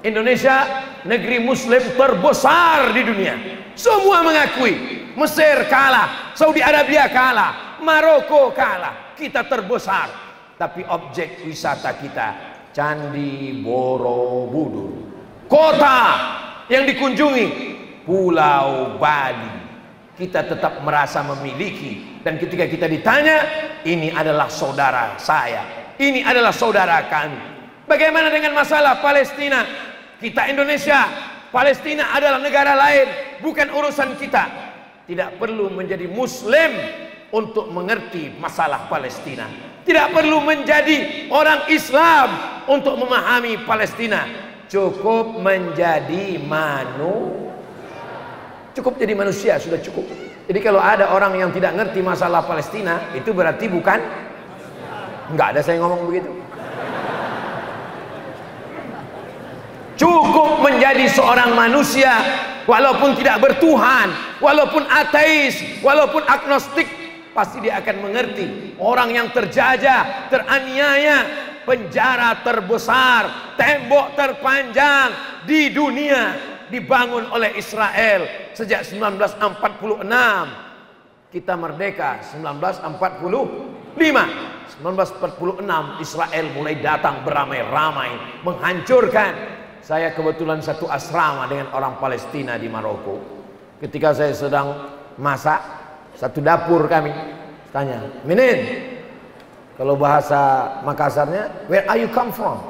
Indonesia negeri muslim terbesar di dunia. Semua mengakui. Mesir kalah, Saudi Arabia kalah, Maroko kalah. Kita terbesar. Tapi objek wisata kita Candi Borobudur. Kota yang dikunjungi Pulau Bali. Kita tetap merasa memiliki. Dan ketika kita ditanya, ini adalah saudara saya, ini adalah saudara kami. Bagaimana dengan masalah Palestina? Kita Indonesia, Palestina adalah negara lain, bukan urusan kita. Tidak perlu menjadi muslim untuk mengerti masalah Palestina. Tidak perlu menjadi orang Islam untuk memahami Palestina. Cukup menjadi cukup jadi manusia, sudah cukup. Jadi kalau ada orang yang tidak ngerti masalah Palestina, itu berarti bukan, enggak ada saya ngomong begitu. Cukup menjadi seorang manusia, walaupun tidak bertuhan, walaupun ateis, walaupun agnostik, pasti dia akan mengerti. Orang yang terjajah, teraniaya, penjara terbesar, tembok terpanjang di dunia dibangun oleh Israel sejak 1946. Kita merdeka 1945. 1946 Israel mulai datang beramai-ramai menghancurkan. Saya kebetulan satu asrama dengan orang Palestina di Maroko. Ketika saya sedang masak, satu dapur kami tanya, "Minin," kalau bahasa Makassarnya, "Where are you come from?"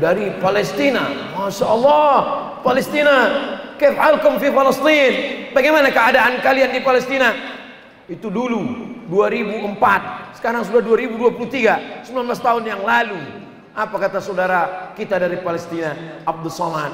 Dari Palestina. Masya Allah, Palestina. Kaif halkum fi Palestin? Bagaimana keadaan kalian di Palestina? Itu dulu 2004. Sekarang sudah 2023, 19 tahun yang lalu. Apa kata saudara kita dari Palestina, Abdul Somad?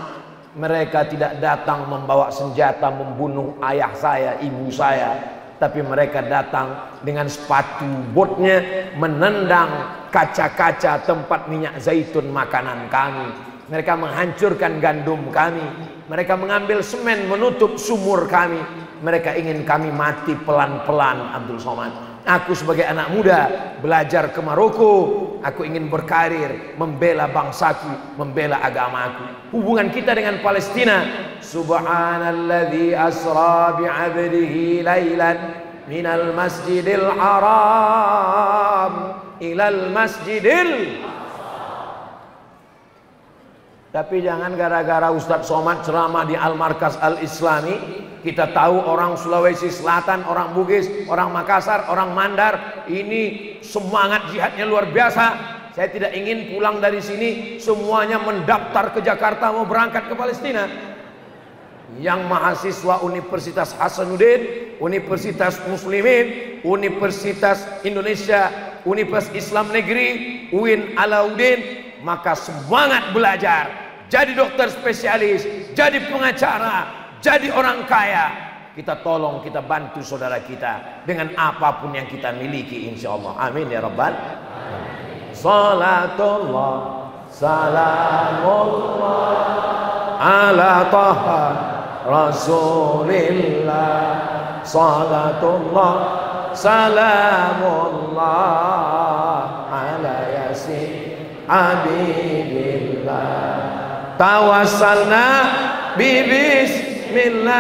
Mereka tidak datang membawa senjata membunuh ayah saya, ibu saya, tapi mereka datang dengan sepatu botnya menendang kaca-kaca tempat minyak zaitun makanan kami. Mereka menghancurkan gandum kami. Mereka mengambil semen menutup sumur kami. Mereka ingin kami mati pelan-pelan, Abdul Somad. Aku sebagai anak muda belajar ke Maroko. Aku ingin berkarir, membela bangsaku, membela agamaku. Hubungan kita dengan Palestina. Subhanalladzi asra bi'abdihi lailan minal masjidil haram ilal masjidil. Tapi jangan gara-gara Ustadz Somad ceramah di Al-Markas Al-Islami, kita tahu orang Sulawesi Selatan, orang Bugis, orang Makassar, orang Mandar, ini semangat jihadnya luar biasa. Saya tidak ingin pulang dari sini semuanya mendaftar ke Jakarta mau berangkat ke Palestina. Yang mahasiswa Universitas Hasanuddin, Universitas Muslimin, Universitas Indonesia, Universitas Islam Negeri, UIN Alauddin, maka semangat belajar, jadi dokter spesialis, jadi pengacara, jadi orang kaya. Kita tolong, kita bantu saudara kita dengan apapun yang kita miliki, insyaallah. Amin ya rabbal alamin. Salatullah salamullah ala taha rasulillah. Salatullah salamullah ala yasin habibillah. Tawassalna bi bismillah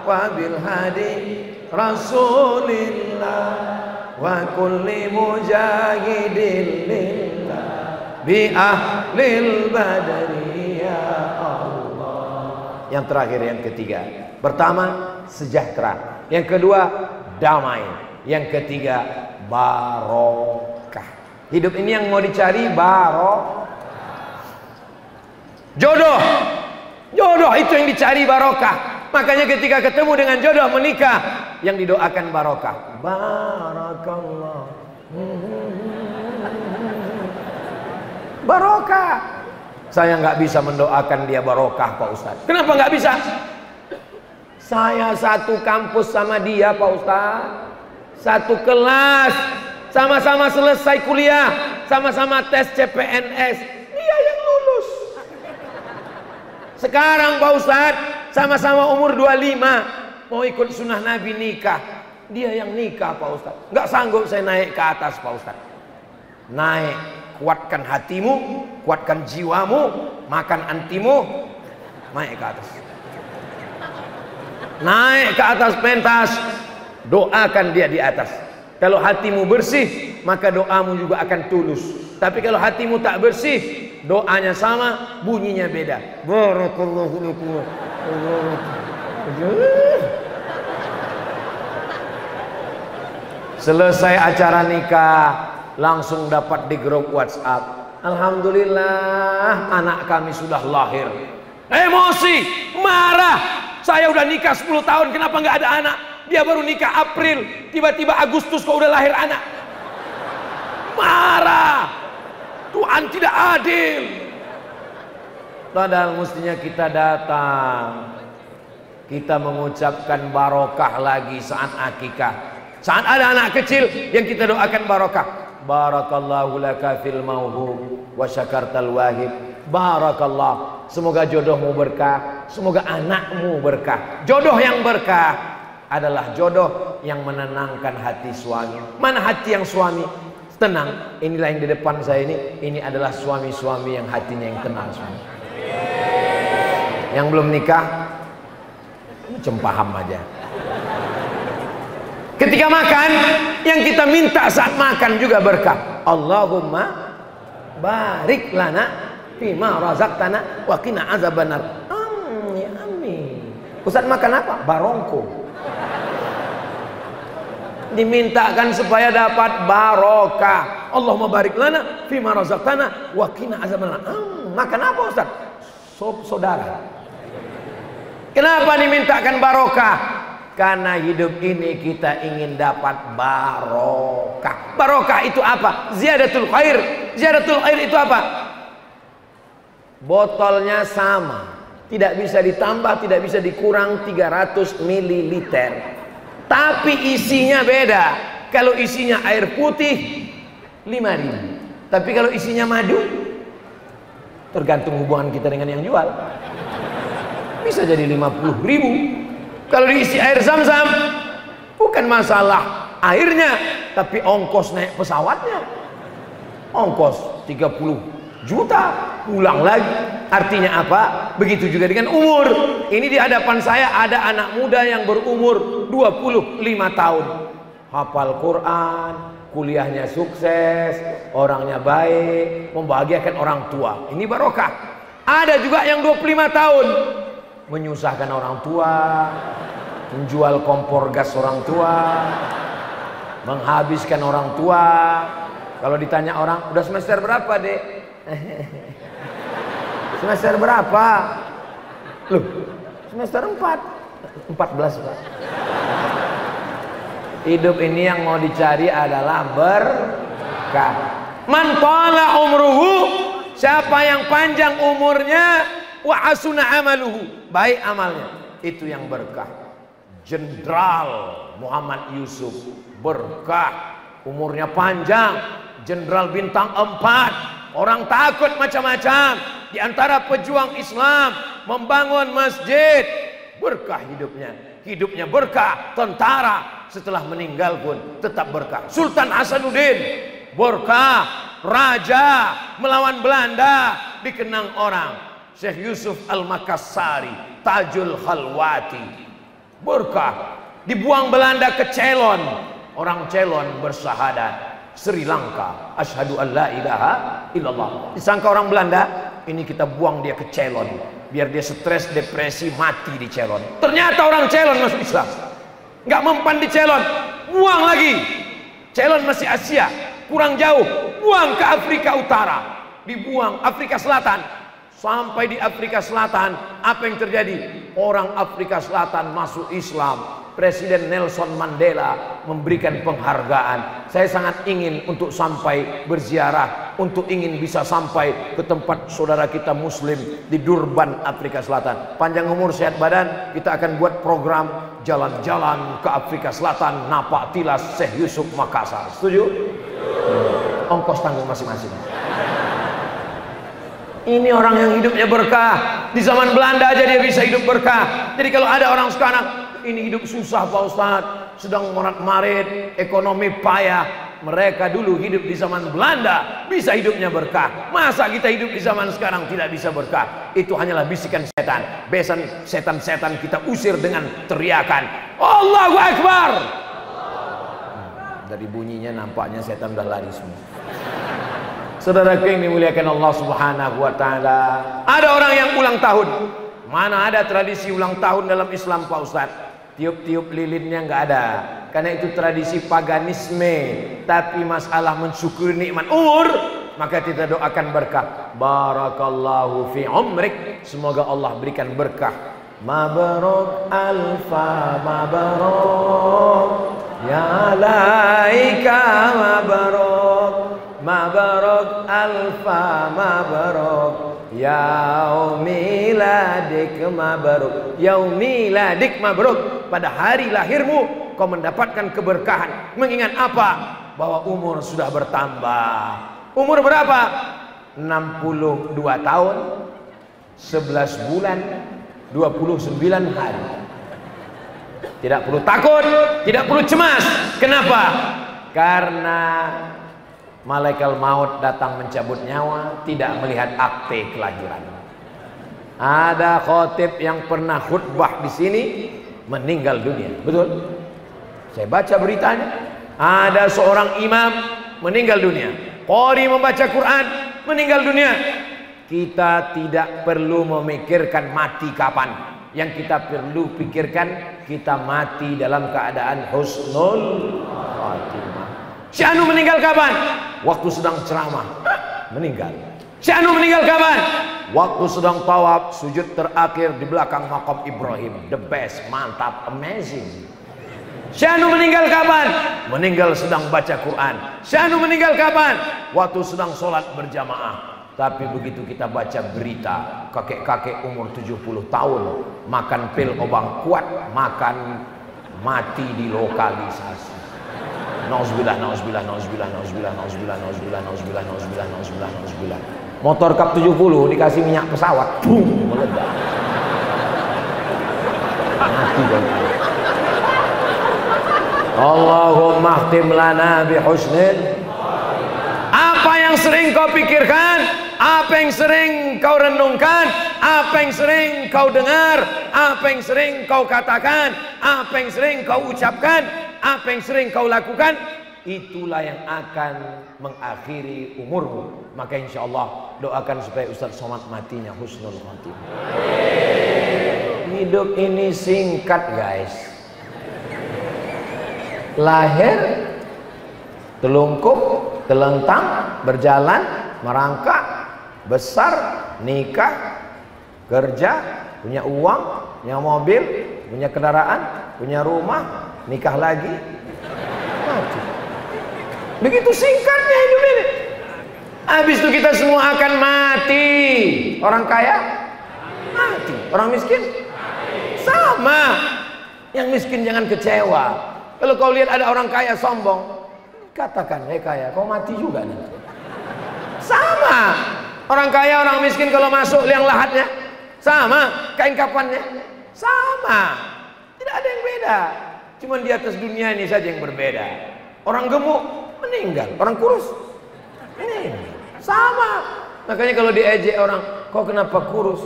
wa bil hadi rasulillah wa kulli mujahidin lillah bi ahlil badri ya Allah. Yang terakhir, yang ketiga. Pertama, sejahtera. Yang kedua, damai. Yang ketiga, barokah. Hidup ini yang mau dicari barokah. Jodoh, jodoh itu yang dicari barokah. Makanya ketika ketemu dengan jodoh menikah, yang didoakan barokah. Barakallah. Barokah. Saya nggak bisa mendoakan dia barokah, Pak Ustadz. Kenapa nggak bisa? Saya satu kampus sama dia, Pak Ustadz. Satu kelas, sama-sama selesai kuliah, sama-sama tes CPNS. Dia yang lulus. Sekarang Pak Ustadz sama-sama umur 25 mau ikut sunnah Nabi nikah, dia yang nikah Pak Ustadz. Nggak sanggup saya naik ke atas Pak Ustadz. Naik kuatkan hatimu, kuatkan jiwamu, makan antimu, naik ke atas. Naik ke atas pentas, doakan dia di atas. Kalau hatimu bersih, maka doamu juga akan tulus. Tapi kalau hatimu tak bersih, doanya sama, bunyinya beda. Barakallahu lakum. Selesai acara nikah, langsung dapat di grup WhatsApp, alhamdulillah anak kami sudah lahir. Emosi, marah. Saya udah nikah 10 tahun, kenapa nggak ada anak? Dia baru nikah April, tiba-tiba Agustus kok udah lahir anak. Marah. Tuhan tidak adil. Padahal mestinya kita datang, kita mengucapkan barokah lagi saat akikah. Saat ada anak kecil yang kita doakan barokah. Barakallahu laka fil mauhub wa syakartal wahib. Barakallah, semoga jodohmu berkah, semoga anakmu berkah. Jodoh yang berkah adalah jodoh yang menenangkan hati suami. Mana hati yang suami tenang? Inilah yang di depan saya ini adalah suami-suami yang hatinya yang tenang suami. Yang belum nikah macam paham aja. Ketika makan, yang kita minta saat makan juga berkah. Allahumma barik lana fima razaqtana wa qina azabannar. Amin, amin. Ustaz makan apa? Barongko. Dimintakan supaya dapat barokah. Allahumma barik lana fima razaqtana wa qina azabannar. Makan apa Ustaz? Sop saudara. Kenapa dimintakan barokah? Karena hidup ini kita ingin dapat barokah. Barokah itu apa? Ziyadatul khair. Ziyadatul khair itu apa? Botolnya sama, tidak bisa ditambah, tidak bisa dikurang 300 ml. Tapi isinya beda. Kalau isinya air putih 5.000. Tapi kalau isinya madu, tergantung hubungan kita dengan yang jual, bisa jadi 50.000. Kalau diisi air zam-zam, bukan masalah airnya, tapi ongkos naik pesawatnya. Ongkos 30 juta, pulang lagi. Artinya apa? Begitu juga dengan umur. Ini di hadapan saya ada anak muda yang berumur 25 tahun. Hafal Quran, kuliahnya sukses, orangnya baik, membahagiakan orang tua. Ini barokah. Ada juga yang 25 tahun menyusahkan orang tua, menjual kompor gas orang tua, menghabiskan orang tua. Kalau ditanya orang, udah semester berapa dek? Semester berapa? Loh, semester 4. 14 Pak. Hidup ini yang mau dicari adalah berkah. Man tala umruhu, siapa yang panjang umurnya, wa hasuna amaluhu, baik amalnya, itu yang berkah. Jenderal Muhammad Yusuf berkah, umurnya panjang, jenderal bintang 4, orang takut macam-macam, di antara pejuang Islam, membangun masjid, berkah hidupnya. Hidupnya berkah, tentara setelah meninggal pun tetap berkah. Sultan Hasanuddin berkah, raja melawan Belanda dikenang orang. Syekh Yusuf Al-Makassari, Tajul Khalwati, berkah. Dibuang Belanda ke Ceylon, orang Ceylon bersyahadat. Sri Lanka, asyhadu an la ilaha illallah. Disangka orang Belanda, ini kita buang dia ke Ceylon, biar dia stres, depresi, mati di Ceylon. Ternyata orang Ceylon masuk Islam. Nggak mempan di Ceylon, buang lagi. Ceylon masih Asia, kurang jauh, buang ke Afrika Utara, dibuang Afrika Selatan. Sampai di Afrika Selatan, apa yang terjadi? Orang Afrika Selatan masuk Islam. Presiden Nelson Mandela memberikan penghargaan. Saya sangat ingin untuk sampai berziarah, untuk ingin bisa sampai ke tempat saudara kita Muslim di Durban, Afrika Selatan. Panjang umur sehat badan, kita akan buat program jalan-jalan ke Afrika Selatan, napak tilas Syekh Yusuf Makassar. Setuju? Ongkos tanggung masing-masing. Ini orang yang hidupnya berkah. Di zaman Belanda aja dia bisa hidup berkah. Jadi kalau ada orang sekarang, ini hidup susah Pak Ustadz, sedang marat-marit, ekonomi payah, Mereka dulu hidup di zaman Belanda, bisa hidupnya berkah. Masa kita hidup di zaman sekarang tidak bisa berkah? Itu hanyalah bisikan setan. Besan setan-setan kita usir dengan teriakan Allahu Akbar. Dari bunyinya nampaknya setan udah lari semua. Saudaraku yang dimuliakan Allah Subhanahu wa taala, ada orang yang ulang tahun. Mana ada tradisi ulang tahun dalam Islam, Pak Ustadz? Tiup-tiup lilinnya nggak ada, karena itu tradisi paganisme. Tapi masalah mensyukuri nikmat umur, maka kita doakan berkah. Barakallahu fi umrik, semoga Allah berikan berkah. Mabarok alfa mabarok, ya laika mabarok, mabarok alfa mabarok, yaumiladik mabarok, yaumiladik mabarok. Pada hari lahirmu kau mendapatkan keberkahan. Mengingat apa? Bahwa umur sudah bertambah. Umur berapa? 62 tahun 11 bulan 29 hari. Tidak perlu takut, tidak perlu cemas. Kenapa? Karena malaikat maut datang mencabut nyawa, tidak melihat akte kelahiran. Ada khotib yang pernah khutbah di sini meninggal dunia, betul? Saya baca beritanya. Ada seorang imam meninggal dunia. Qori membaca Quran meninggal dunia. Kita tidak perlu memikirkan mati kapan. Yang kita perlu pikirkan, kita mati dalam keadaan husnul khatimah. Si Anu meninggal kapan? Waktu sedang ceramah, meninggal. Si Anu meninggal kapan? Waktu sedang tawaf, sujud terakhir di belakang makam Ibrahim. The best, mantap, amazing. Si Anu meninggal kapan? Meninggal sedang baca Quran. Si Anu meninggal kapan? Waktu sedang sholat berjamaah. Tapi begitu kita baca berita, kakek-kakek umur 70 tahun makan pil obat kuat, makan mati di lokalisasi. Nauzubillah, nauzubillah, nauzubillah, nauzubillah, nauzubillah, nauzubillah, nauzubillah, nauzubillah, nauzubillah, nauzubillah. Motor kap 70 dikasih minyak pesawat, boom, meledak. Mati dong. Allahumma khtim lana bihusnil. Apa yang sering kau pikirkan, apa yang sering kau renungkan, apa yang sering kau dengar, apa yang sering kau katakan, apa yang sering kau ucapkan, apa yang sering kau lakukan, itulah yang akan mengakhiri umurmu. Maka insya Allah doakan supaya Ustaz Somad matinya husnul khatimah. Hidup ini singkat guys. Lahir, telungkup, telentang, berjalan, merangkak, besar, nikah, kerja, punya uang, punya mobil, punya kendaraan, punya rumah, nikah lagi, mati. Begitu singkatnya hidup ini. Habis itu kita semua akan mati. Orang kaya mati, orang miskin sama. Yang miskin jangan kecewa. Kalau kau lihat ada orang kaya sombong, katakan, hei kaya, kau mati juga nanti. Sama. Orang kaya, orang miskin kalau masuk liang lahatnya sama, kain kafannya sama. Tidak ada yang beda. Cuma di atas dunia ini saja yang berbeda. Orang gemuk meninggal, orang kurus meninggal. Sama. Makanya kalau diejek orang, kau kenapa kurus?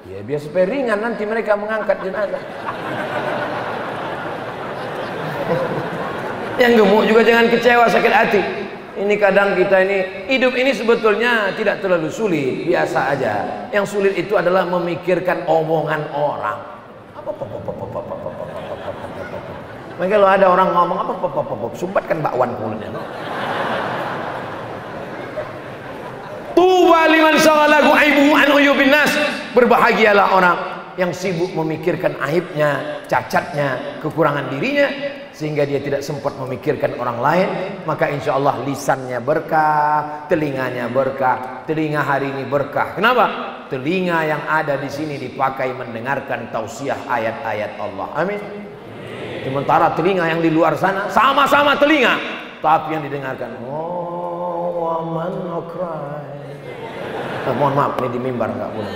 Ya biar supaya ringan nanti mereka mengangkat jenazah. Yang gemuk juga jangan kecewa, sakit hati. Ini kadang kita ini, hidup ini sebetulnya tidak terlalu sulit, biasa aja. Yang sulit itu adalah memikirkan omongan orang. Maka kalau ada orang ngomong sumbatkan bakwan kulitnya. Tuwa liman syaghalahu aibuhu an uyubin nas. Berbahagialah orang yang sibuk memikirkan aibnya, cacatnya, kekurangan dirinya, sehingga dia tidak sempat memikirkan orang lain. Maka insya Allah lisannya berkah, telinganya berkah. Telinga hari ini berkah. Kenapa? Telinga yang ada di sini dipakai mendengarkan tausiah ayat-ayat Allah. Amin. Sementara telinga yang di luar sana sama-sama telinga, tapi yang didengarkan waman okrai. Mohon maaf, ini di mimbar nggak boleh.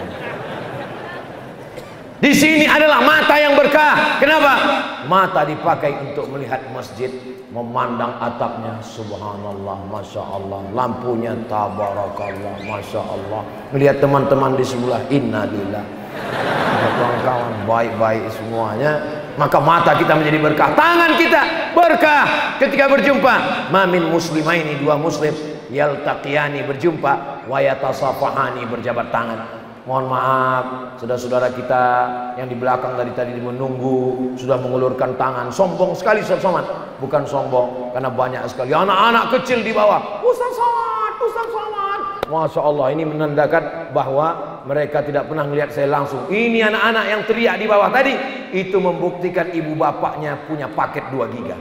Di sini adalah mata yang berkah. Kenapa? Mata dipakai untuk melihat masjid, memandang atapnya, subhanallah, masya Allah, lampunya tabarakallah, masya Allah, melihat teman-teman di sebelah, innalillah, kawan-kawan baik-baik semuanya. Maka mata kita menjadi berkah, tangan kita berkah ketika berjumpa. Mamin muslimaini, dua muslim, yaltaqiyani, berjumpa, wa yatasafahani, berjabat tangan. Mohon maaf, saudara-saudara kita yang di belakang dari tadi menunggu, sudah mengulurkan tangan. Sombong sekali Ustaz Somad. Bukan sombong, karena banyak sekali anak-anak kecil di bawah. Ustaz Somad, Ustaz Somad. Masya Allah, ini menandakan bahwa mereka tidak pernah melihat saya langsung. Ini anak-anak yang teriak di bawah tadi, itu membuktikan ibu bapaknya punya paket 2 giga.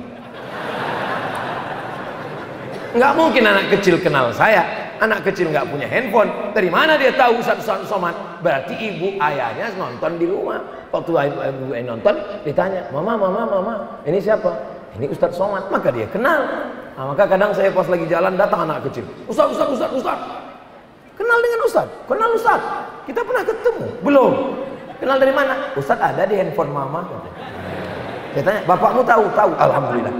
Nggak mungkin anak kecil kenal saya. Anak kecil nggak punya handphone, dari mana dia tahu Ustaz Somad? Berarti ibu ayahnya nonton di rumah. Waktu ibu nonton, ditanya, mama, ini siapa? Ini Ustaz Somad. Maka dia kenal. Nah, maka kadang saya pas lagi jalan datang anak kecil, Ustaz. Kenal dengan Ustaz? Kenal Ustaz? Kita pernah ketemu? Belum. Kenal dari mana? Ustaz ada di handphone mama. Saya tanya, bapakmu tahu? Tahu. Alhamdulillah.